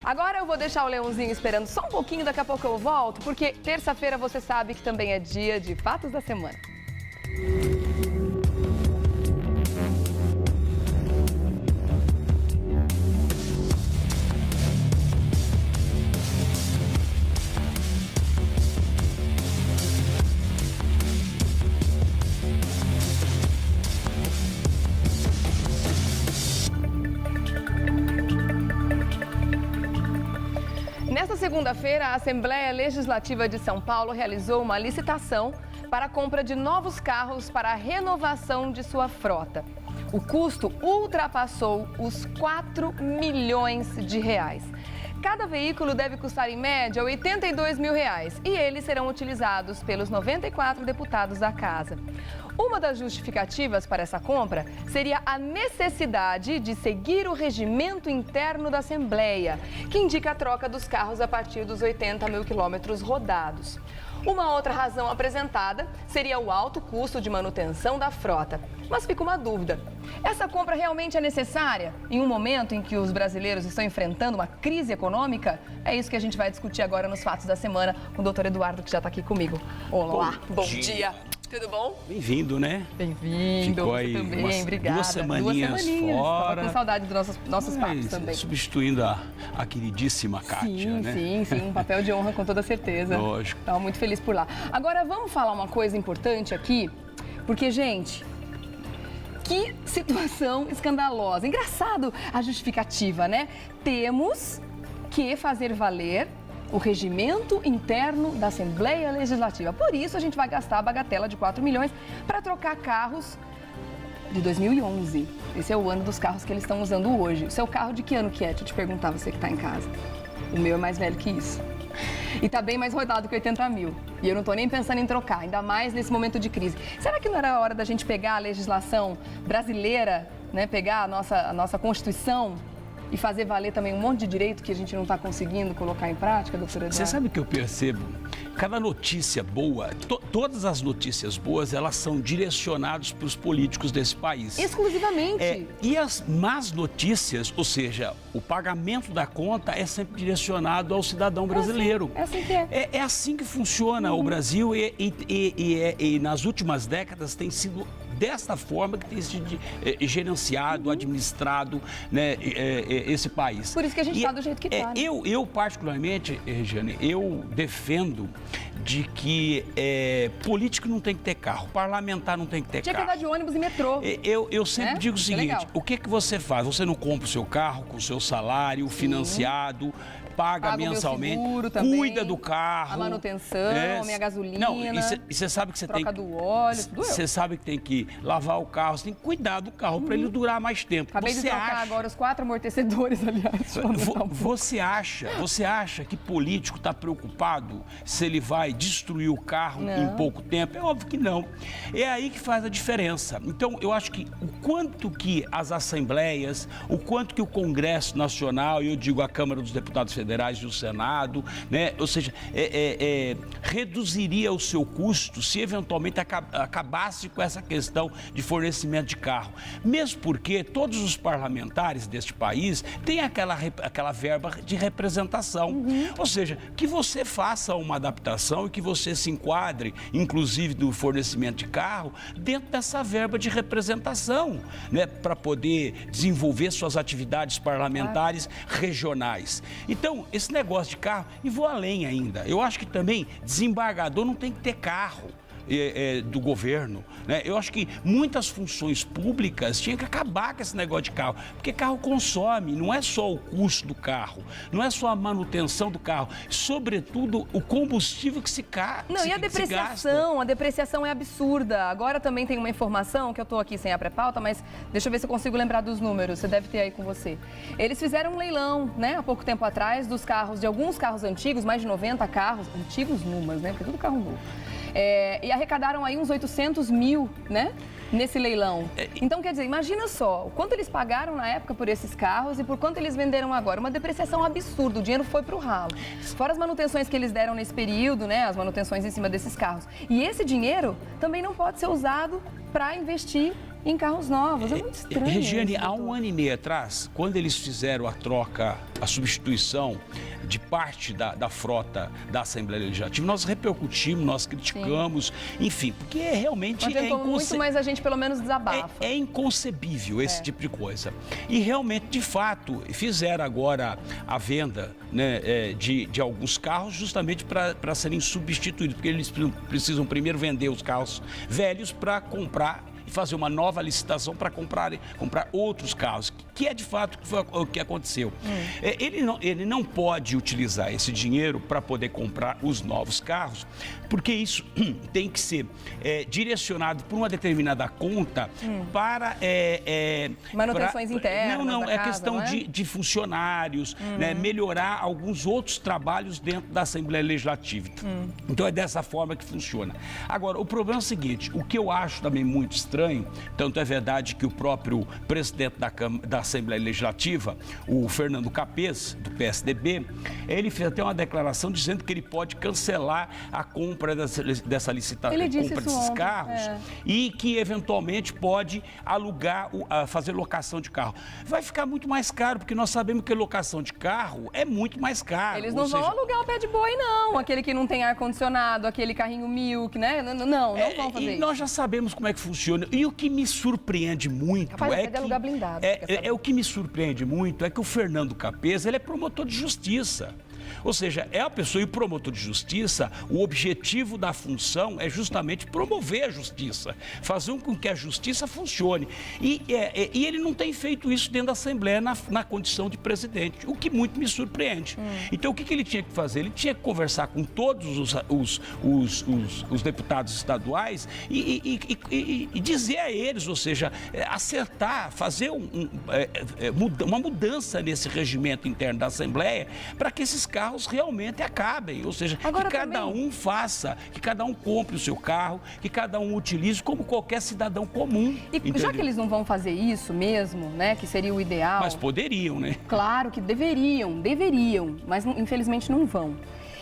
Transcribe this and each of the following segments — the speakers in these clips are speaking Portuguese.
Agora eu vou deixar o Leãozinho esperando só um pouquinho, daqui a pouco eu volto, porque terça-feira você sabe que também é dia de Fatos da Semana. Nesta segunda-feira, a Assembleia Legislativa de São Paulo realizou uma licitação para a compra de novos carros para a renovação de sua frota. O custo ultrapassou os 4 milhões de reais. Cada veículo deve custar, em média, R$ 82 mil e eles serão utilizados pelos 94 deputados da Casa. Uma das justificativas para essa compra seria a necessidade de seguir o regimento interno da Assembleia, que indica a troca dos carros a partir dos 80 mil quilômetros rodados. Uma outra razão apresentada seria o alto custo de manutenção da frota. Mas fica uma dúvida: essa compra realmente é necessária em um momento em que os brasileiros estão enfrentando uma crise econômica? É isso que a gente vai discutir agora nos Fatos da Semana com o doutor Eduardo, que já está aqui comigo. Olá, bom dia. Tudo bom? Bem-vindo, né? Bem-vindo, Ficou você aí também, obrigada. Duas semaninhas fora. Tava com saudade dos nossos papos também. Substituindo a queridíssima Kátia, né? Sim, um papel de honra com toda certeza. Lógico. Estava muito feliz por lá. Agora, vamos falar uma coisa importante aqui, porque, gente, que situação escandalosa. Engraçado a justificativa, né? Temos que fazer valer o regimento interno da Assembleia Legislativa. Por isso, a gente vai gastar a bagatela de 4 milhões para trocar carros de 2011. Esse é o ano dos carros que eles estão usando hoje. O seu carro de que ano que é? Deixa eu te perguntar, você que está em casa. O meu é mais velho que isso. E está bem mais rodado que 80 mil. E eu não estou nem pensando em trocar, ainda mais nesse momento de crise. Será que não era a hora da gente pegar a legislação brasileira, né? Pegar a nossa Constituição e fazer valer também um monte de direito que a gente não está conseguindo colocar em prática, doutora Eduardo? Você sabe o que eu percebo? Cada notícia boa, todas as notícias boas, elas são direcionadas para os políticos desse país. Exclusivamente. E as más notícias, ou seja, o pagamento da conta é sempre direcionado ao cidadão brasileiro. É assim que é. É assim que funciona o Brasil e nas últimas décadas tem sido desta forma que tem sido gerenciado, administrado, né, esse país. Por isso que a gente está do jeito que está. Né? Eu particularmente, Regiane, eu defendo de que político não tem que ter carro, parlamentar não tem que ter carro. Tinha que andar de ônibus e metrô. Eu sempre digo o seguinte: o que você faz? Você não compra o seu carro com o seu salário financiado, paga mensalmente, cuida do carro. A manutenção, minha gasolina. Não, e você sabe que você tem que... Troca do óleo, tudo eu. Você sabe que tem que lavar o carro, você tem que cuidar do carro para ele durar mais tempo. Acabei de trocar agora os 4 amortecedores, aliás. Você acha que político está preocupado se ele vai destruir o carro em pouco tempo? É óbvio que não. É aí que faz a diferença. Então, eu acho que o quanto que as assembleias, o quanto que o Congresso Nacional, e eu digo a Câmara dos Deputados Federais e o Senado, né? Ou seja, reduziria o seu custo se eventualmente acabasse com essa questão de fornecimento de carro. Mesmo porque todos os parlamentares deste país têm aquela verba de representação. Ou seja, que você faça uma adaptação e que você se enquadre, inclusive do fornecimento de carro, dentro dessa verba de representação, né? Para poder desenvolver suas atividades parlamentares regionais. Então, esse negócio de carro, e vou além ainda, eu acho que também desembargador não tem que ter carro do governo, né? Eu acho que muitas funções públicas tinham que acabar com esse negócio de carro, porque carro consome, não é só o custo do carro, não é só a manutenção do carro, sobretudo o combustível que se gasta. Não, e a depreciação é absurda. Agora também tem uma informação, que eu estou aqui sem a pré-pauta, mas deixa eu ver se eu consigo lembrar dos números, você deve ter aí com você. Eles fizeram um leilão, né, há pouco tempo atrás, dos carros, de alguns carros antigos, mais de 90 carros, antigos Numas, né, porque é tudo carro novo. E arrecadaram aí uns 800 mil, né, nesse leilão. Então, quer dizer, imagina só, o quanto eles pagaram na época por esses carros e por quanto eles venderam agora. Uma depreciação absurda, o dinheiro foi pro ralo. Fora as manutenções que eles deram nesse período, né, as manutenções em cima desses carros. E esse dinheiro também não pode ser usado para investir em carros novos. É muito estranho. Regiane, isso, há um ano e meio atrás, quando eles fizeram a troca, a substituição de parte da frota da Assembleia Legislativa, nós repercutimos, nós criticamos, enfim, porque realmente muito, mas a gente pelo menos desabafa. É inconcebível esse tipo de coisa. E realmente, de fato, fizeram agora a venda, né, de alguns carros justamente para serem substituídos, porque eles precisam primeiro vender os carros velhos para comprar e fazer uma nova licitação para comprar outros carros, que é de fato o que aconteceu. Ele não pode utilizar esse dinheiro para poder comprar os novos carros, porque isso tem que ser direcionado por uma determinada conta para... manutenções internas Não, da é casa, questão não é? de funcionários, né, melhorar alguns outros trabalhos dentro da Assembleia Legislativa. Então é dessa forma que funciona. Agora, o problema é o seguinte, o que eu acho também muito estranho, tanto é verdade que o próprio presidente da Assembleia Legislativa, o Fernando Capês, do PSDB, ele fez até uma declaração dizendo que ele pode cancelar a compra dessa licitação, compra desses carros, e que eventualmente pode alugar, fazer locação de carro. Vai ficar muito mais caro, porque nós sabemos que locação de carro é muito mais caro. Eles não vão alugar o pé de boi, não. Aquele que não tem ar-condicionado, aquele carrinho milk, né? Não vão fazer isso. Nós já sabemos como é que funciona. E o que me surpreende muito alugar blindado, o que me surpreende muito é que o Fernando Capês, ele é promotor de justiça. Ou seja, é a pessoa e o promotor de justiça, o objetivo da função é justamente promover a justiça, fazer com que a justiça funcione. E ele não tem feito isso dentro da Assembleia na condição de presidente, o que muito me surpreende. Então, o que ele tinha que fazer? Ele tinha que conversar com todos os deputados estaduais e dizer a eles, ou seja, acertar, fazer uma mudança nesse regimento interno da Assembleia para que esses carros realmente acabem, ou seja, agora, que cada um faça, que cada um compre o seu carro, que cada um utilize como qualquer cidadão comum. E entendeu? Já que eles não vão fazer isso mesmo, né, que seria o ideal... Mas poderiam, né? Claro que deveriam, mas infelizmente não vão.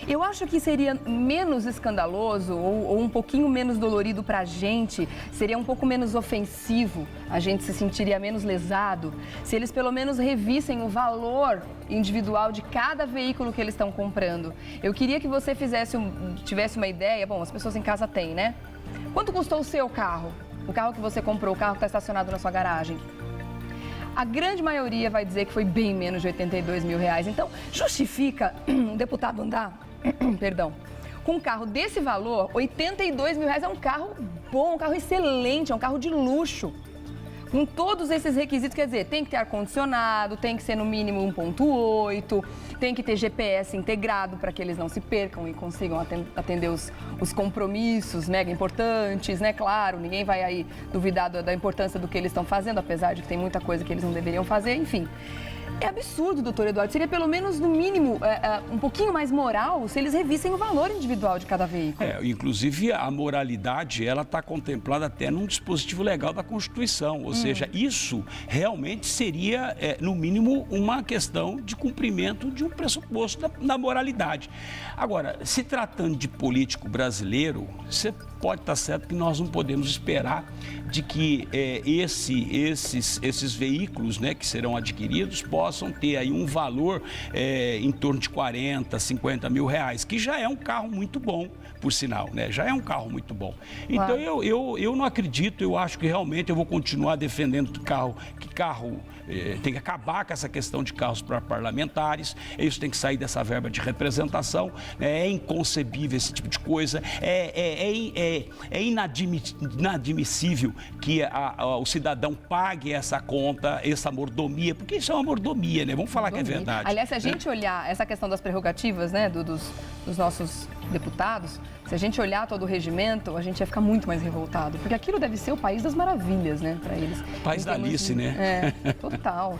Eu acho que seria menos escandaloso ou um pouquinho menos dolorido para a gente, seria um pouco menos ofensivo, a gente se sentiria menos lesado, se eles pelo menos revissem o valor individual de cada veículo que eles estão comprando. Eu queria que você tivesse uma ideia, bom, as pessoas em casa têm, né? Quanto custou o seu carro? O carro que você comprou, o carro que está estacionado na sua garagem? A grande maioria vai dizer que foi bem menos de R$82 mil. Então, justifica um deputado andar, com um carro desse valor, R$82 mil é um carro bom, um carro excelente, é um carro de luxo. Com todos esses requisitos, quer dizer, tem que ter ar-condicionado, tem que ser no mínimo 1.8, tem que ter GPS integrado para que eles não se percam e consigam atender os compromissos mega importantes, né? Claro, ninguém vai aí duvidar da importância do que eles estão fazendo, apesar de que tem muita coisa que eles não deveriam fazer, enfim. É absurdo, doutor Eduardo. Seria pelo menos, no mínimo, um pouquinho mais moral se eles revissem o valor individual de cada veículo. Inclusive, a moralidade, ela está contemplada até num dispositivo legal da Constituição. Ou seja, isso realmente seria, no mínimo, uma questão de cumprimento de um pressuposto da moralidade. Agora, se tratando de político brasileiro, você pode estar certo que nós não podemos esperar de que esses veículos, né, que serão adquiridos possam ter aí um valor em torno de 40, 50 mil reais, que já é um carro muito bom, por sinal, né? Já é um carro muito bom. Então, eu não acredito, eu acho que realmente eu vou continuar defendendo que carro tem que acabar com essa questão de carros para parlamentares, isso tem que sair dessa verba de representação, é inconcebível esse tipo de coisa, é inadmissível que o cidadão pague essa conta, essa mordomia, porque isso é uma mordomia, né? Vamos falar que é verdade. Aliás, se a gente olhar essa questão das prerrogativas, né, dos nossos deputados, se a gente olhar todo o regimento, a gente ia ficar muito mais revoltado, porque aquilo deve ser o país das maravilhas, né, para eles. País da Alice, né? Total.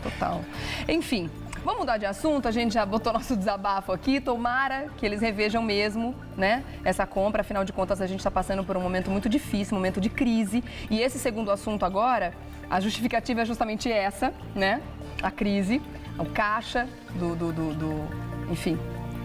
Enfim, vamos mudar de assunto, a gente já botou nosso desabafo aqui, tomara que eles revejam mesmo, né, essa compra, afinal de contas a gente está passando por um momento muito difícil, um momento de crise, e esse segundo assunto agora, a justificativa é justamente essa, né, a crise, o caixa enfim,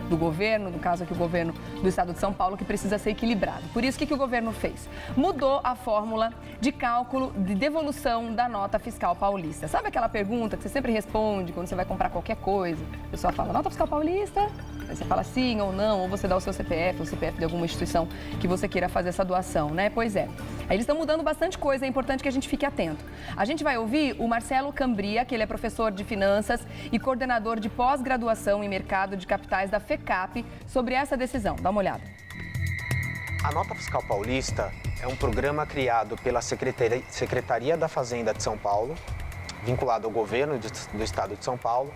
do governo, no caso aqui o governo do estado de São Paulo, que precisa ser equilibrado. Por isso, o que o governo fez? Mudou a fórmula de cálculo de devolução da nota fiscal paulista. Sabe aquela pergunta que você sempre responde quando você vai comprar qualquer coisa? A pessoa fala, nota fiscal paulista? Aí você fala sim ou não, ou você dá o seu CPF, o CPF de alguma instituição que você queira fazer essa doação, né? Pois é. Aí eles estão mudando bastante coisa, é importante que a gente fique atento. A gente vai ouvir o Marcelo Cambria, que ele é professor de finanças e coordenador de pós-graduação em mercado de capitais da FECAP, sobre essa decisão. Dá uma olhada. A Nota Fiscal Paulista é um programa criado pela Secretaria da Fazenda de São Paulo, vinculado ao governo do estado de São Paulo,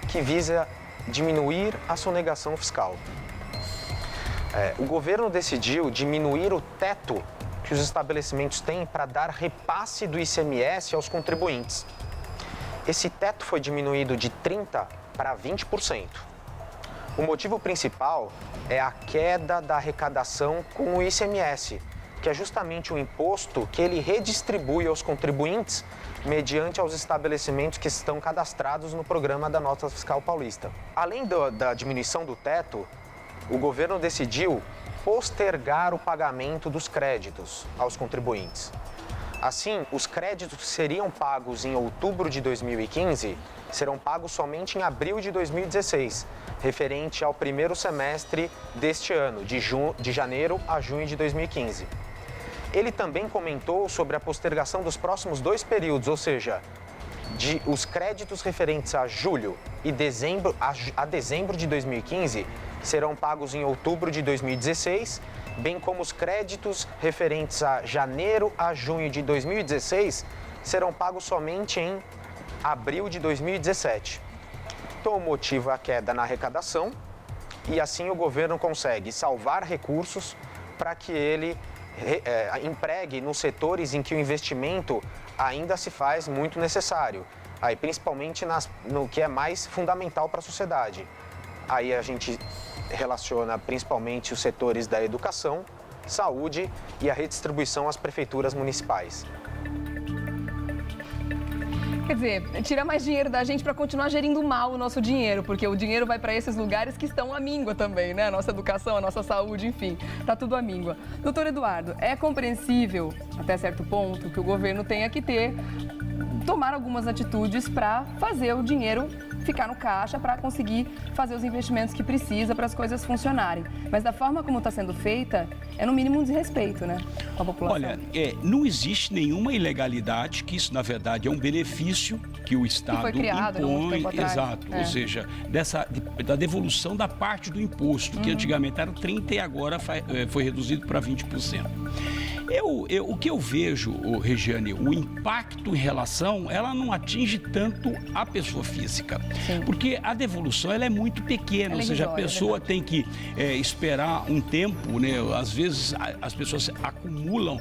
que visa diminuir a sonegação fiscal. O governo decidiu diminuir o teto que os estabelecimentos têm para dar repasse do ICMS aos contribuintes. Esse teto foi diminuído de 30% para 20%. O motivo principal é a queda da arrecadação com o ICMS, que é justamente um imposto que ele redistribui aos contribuintes mediante aos estabelecimentos que estão cadastrados no programa da Nota Fiscal Paulista. Além da diminuição do teto, o governo decidiu postergar o pagamento dos créditos aos contribuintes. Assim, os créditos que seriam pagos em outubro de 2015 serão pagos somente em abril de 2016, referente ao primeiro semestre deste ano, de janeiro a junho de 2015. Ele também comentou sobre a postergação dos próximos 2 períodos, ou seja, os créditos referentes a julho e a dezembro de 2015 serão pagos em outubro de 2016, bem como os créditos referentes a janeiro a junho de 2016 serão pagos somente em abril de 2017. Então, o motivo é a queda na arrecadação e assim o governo consegue salvar recursos para que ele empregue nos setores em que o investimento ainda se faz muito necessário, aí principalmente no que é mais fundamental para a sociedade. Aí a gente relaciona principalmente os setores da educação, saúde e a redistribuição às prefeituras municipais. Quer dizer, tira mais dinheiro da gente para continuar gerindo mal o nosso dinheiro, porque o dinheiro vai para esses lugares que estão à míngua também, né? A nossa educação, a nossa saúde, enfim, tá tudo à míngua. Doutor Eduardo, é compreensível, até certo ponto, que o governo tenha que tomar algumas atitudes para fazer o dinheiro ficar no caixa, para conseguir fazer os investimentos que precisa para as coisas funcionarem. Mas da forma como está sendo feita, é no mínimo um desrespeito, né, com a população. Olha, não existe nenhuma ilegalidade, que isso na verdade é um benefício que o Estado foi criado, impõe, exato, ou seja, da devolução da parte do imposto, que antigamente era 30% e agora foi reduzido para 20%. O que eu vejo, Regiane, o impacto em relação, ela não atinge tanto a pessoa física. Sim. Porque a devolução ela é muito pequena, ou seja, a pessoa tem que esperar um tempo, né? Às vezes as pessoas acumulam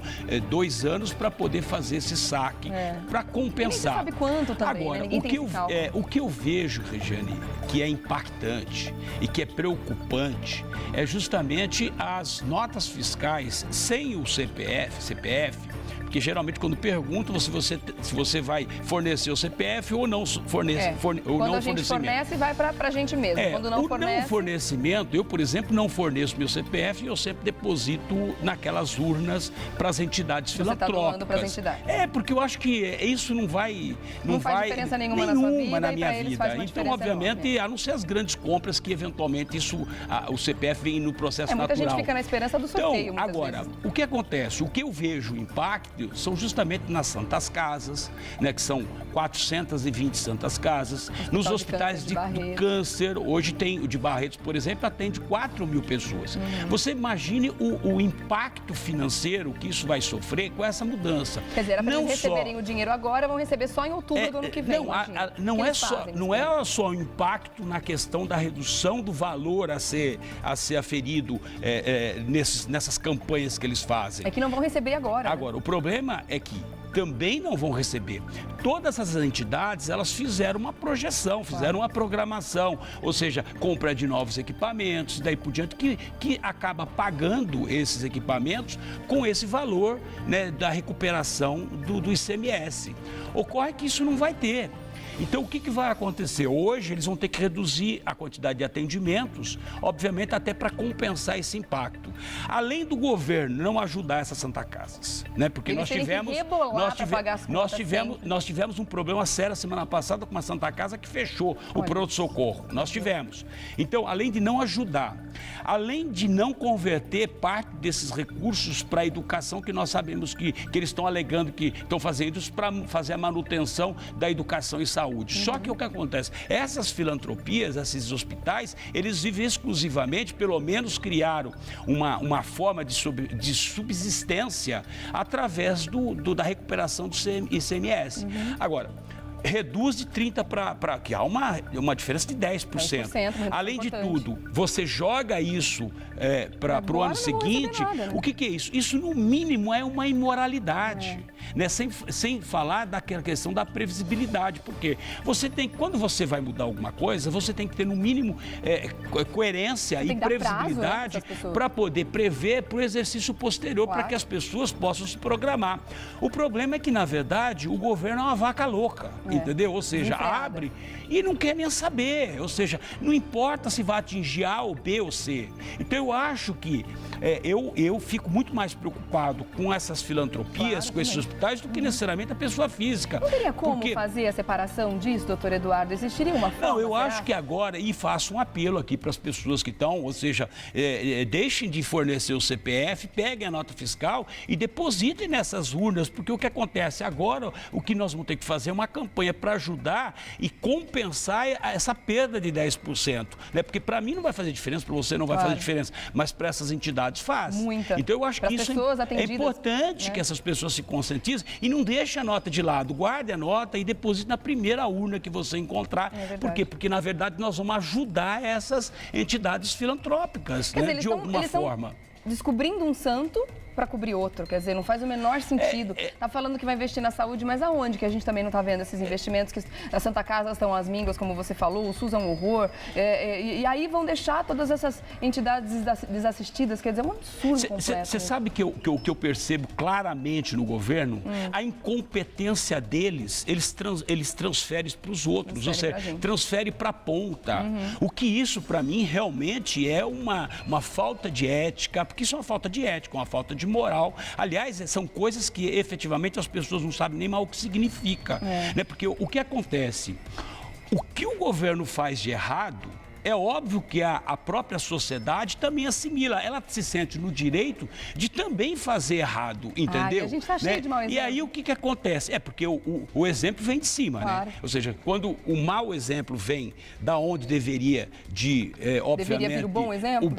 2 anos para poder fazer esse saque, para compensar. Ninguém sabe quanto também, agora, né? o que eu vejo, Regiane, que é impactante e que é preocupante, é justamente as notas fiscais sem o CPF, porque geralmente quando perguntam se você vai fornecer o CPF ou não fornece. Quando a gente fornece, vai para a gente mesmo. Quando não fornece... não fornecimento, eu, por exemplo, não forneço meu CPF e eu sempre deposito naquelas urnas para as entidades filantrópicas. Você está doando para as entidades. Porque eu acho que isso não faz diferença nenhuma na sua vida, na minha vida. Então, obviamente, a não ser as grandes compras que eventualmente o CPF vem no processo natural. Muita gente fica na esperança do sorteio. Então, agora, o que acontece? O que eu vejo impacto são justamente nas Santas Casas, né, que são 420 Santas Casas, nos hospitais de câncer. Hoje tem o de Barretos, por exemplo, atende 4.000 pessoas. Você imagine o impacto financeiro que isso vai sofrer com essa mudança. Quer dizer, era para eles receberem o dinheiro agora, vão receber só em outubro do ano que vem. Não é só o impacto na questão da redução do valor a ser aferido nessas campanhas que eles fazem. É que não vão receber agora. Agora, o problema é que também não vão receber. Todas essas entidades, elas fizeram uma projeção, fizeram uma programação, ou seja, compra de novos equipamentos, daí por diante, que acaba pagando esses equipamentos com esse valor, né, da recuperação do ICMS. Ocorre que isso não vai ter. Então, o que vai acontecer? Hoje, eles vão ter que reduzir a quantidade de atendimentos, obviamente, até para compensar esse impacto. Além do governo não ajudar essas Santa Casas, né? Porque nós tivemos um problema sério semana passada com uma Santa Casa que fechou o pronto-socorro. Nós tivemos. Então, além de não ajudar, além de não converter parte desses recursos para a educação, que nós sabemos que eles estão alegando que estão fazendo isso para fazer a manutenção da educação e saúde. Só que o que acontece? Essas filantropias, esses hospitais, eles vivem exclusivamente, pelo menos criaram uma forma de subsistência através da recuperação do ICMS. Agora, reduz de 30% para que há uma diferença de 10%. Além de tudo, você joga isso para o ano seguinte, nada, né? O que é isso? Isso, no mínimo, é uma imoralidade. Né? Sem falar daquela questão da previsibilidade. Porque quando você vai mudar alguma coisa, você tem que ter, no mínimo, coerência e previsibilidade para poder prever para o exercício posterior, para que as pessoas possam se programar. O problema é que, na verdade, o governo é uma vaca louca. Entendeu? Ou seja, abre e não quer nem saber. Ou seja, não importa se vai atingir A ou B ou C. Então, eu acho que eu fico muito mais preocupado com essas filantropias, com esses hospitais, do que necessariamente a pessoa física. Não teria como fazer a separação disso, doutor Eduardo? Existiria uma forma? Não, eu acho que agora, e faço um apelo aqui para as pessoas que estão, ou seja, deixem de fornecer o CPF, peguem a nota fiscal e depositem nessas urnas, porque o que acontece agora, o que nós vamos ter que fazer é uma campanha para ajudar e compensar essa perda de 10%. Né? Porque para mim não vai fazer diferença, para você não vai fazer diferença, mas para essas entidades faz. Muita. Então eu acho que isso é importante, que essas pessoas se conscientizem e não deixem a nota de lado. Guarde a nota e deposite na primeira urna que você encontrar. Por quê? Porque, na verdade, nós vamos ajudar essas entidades filantrópicas, né? De alguma forma. Descobrindo um santo para cobrir outro, quer dizer, não faz o menor sentido. Tá falando que vai investir na saúde, mas aonde que a gente também não está vendo esses investimentos? Que a Santa Casa estão às mínguas, como você falou, o SUS é um horror, e aí vão deixar todas essas entidades desassistidas, quer dizer, é um absurdo completo. Você sabe que eu percebo claramente no governo? A incompetência deles, eles transferem para os outros, ou seja, transferem para a ponta. O que isso, para mim, realmente é uma falta de ética, porque isso é uma falta de ética, uma falta de moral. Aliás, são coisas que efetivamente as pessoas não sabem nem mal o que significa. Né? Porque o que acontece? O que o governo faz de errado, é óbvio que a própria sociedade também assimila. Ela se sente no direito de também fazer errado, entendeu? A gente está cheio de mau exemplo. E aí o que acontece? Porque o exemplo vem de cima, né? Ou seja, quando o mau exemplo vem da onde deveria obviamente... Deveria vir o bom exemplo?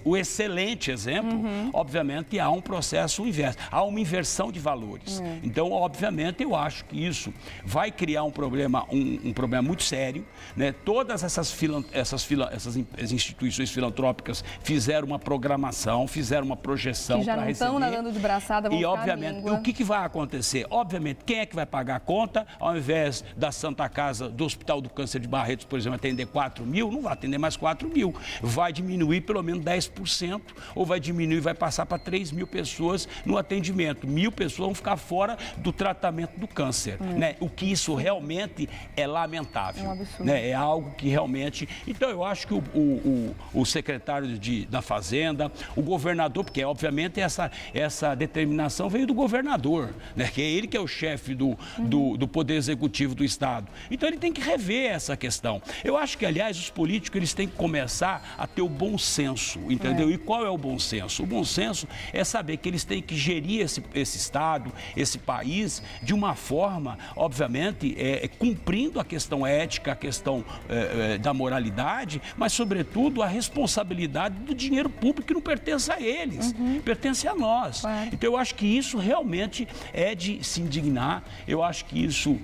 O excelente exemplo, obviamente, há um processo inverso. Há uma inversão de valores. Então, obviamente, eu acho que isso vai criar um problema muito sério, né? Todas essas instituições filantrópicas fizeram uma programação, fizeram uma projeção para receber. Que já não estão nadando de braçada, vão ficar obviamente, o que vai acontecer? Obviamente, quem é que vai pagar a conta? Ao invés da Santa Casa, do Hospital do Câncer de Barretos, por exemplo, atender 4 mil, não vai atender mais 4 mil. Vai diminuir pelo menos 10%, ou vai diminuir, vai passar para 3 mil pessoas no atendimento. 1.000 pessoas vão ficar fora do tratamento do câncer. Né? O que isso realmente é lamentável. É um absurdo. Né? É algo que realmente... Então, eu acho que o secretário da Fazenda, o governador, porque, obviamente, essa determinação veio do governador, né? Que é ele que é o chefe do Poder Executivo do Estado. Então, ele tem que rever essa questão. Eu acho que, aliás, os políticos eles têm que começar a ter o bom senso, entendeu? E qual é o bom senso? O bom senso é saber que eles têm que gerir esse Estado, esse país, de uma forma, obviamente, cumprindo a questão ética, a questão da moralidade, mas, sobretudo, a responsabilidade do dinheiro público que não pertence a eles, pertence a nós. Então, eu acho que isso realmente é de se indignar. Eu acho que isso,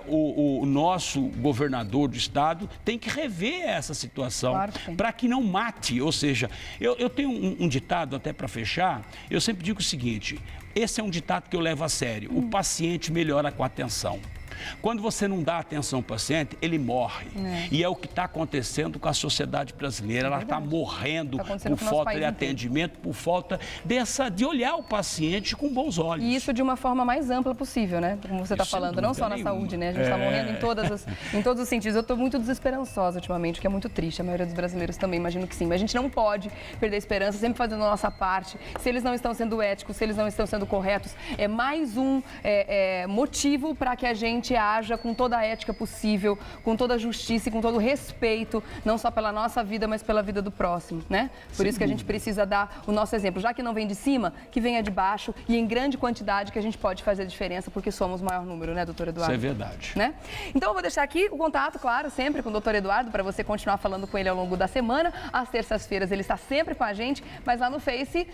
o nosso governador do Estado tem que rever essa situação para que não mate. Ou seja, eu tenho um ditado, até para fechar, eu sempre digo o seguinte, esse é um ditado que eu levo a sério, o paciente melhora com a atenção. Quando você não dá atenção ao paciente, ele morre. E é o que está acontecendo com a sociedade brasileira. Ela está morrendo por falta de atendimento, por falta de olhar o paciente com bons olhos. E isso de uma forma mais ampla possível, né? Como você está falando, não só na saúde, né? A gente está morrendo em todos os sentidos. Eu estou muito desesperançosa ultimamente, o que é muito triste. A maioria dos brasileiros também, imagino que sim. Mas a gente não pode perder a esperança, sempre fazendo a nossa parte. Se eles não estão sendo éticos, se eles não estão sendo corretos, é mais um motivo para que a gente haja com toda a ética possível, com toda a justiça e com todo o respeito, não só pela nossa vida, mas pela vida do próximo, né? Por isso que a gente precisa dar o nosso exemplo. Já que não vem de cima, que venha de baixo e em grande quantidade, que a gente pode fazer a diferença, porque somos o maior número, né, doutor Eduardo? Isso é verdade. Né? Então, eu vou deixar aqui o contato, claro, sempre com o doutor Eduardo, para você continuar falando com ele ao longo da semana. Às terças-feiras ele está sempre com a gente, mas lá no Face,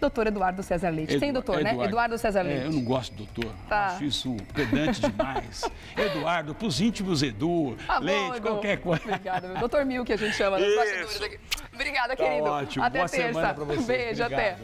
doutor Eduardo César Leite. Tem doutor, né? Eduardo César Leite. Eu não gosto de doutor. Acho isso pedante demais. Eduardo, pros íntimos Edu, Leite, Edu. Qualquer coisa. Obrigada, meu. Doutor Mil, que a gente chama nos bastidores aqui. Obrigada, querido. Ótimo. Até Boa terça. semana pra você. Beijo, Obrigado. até.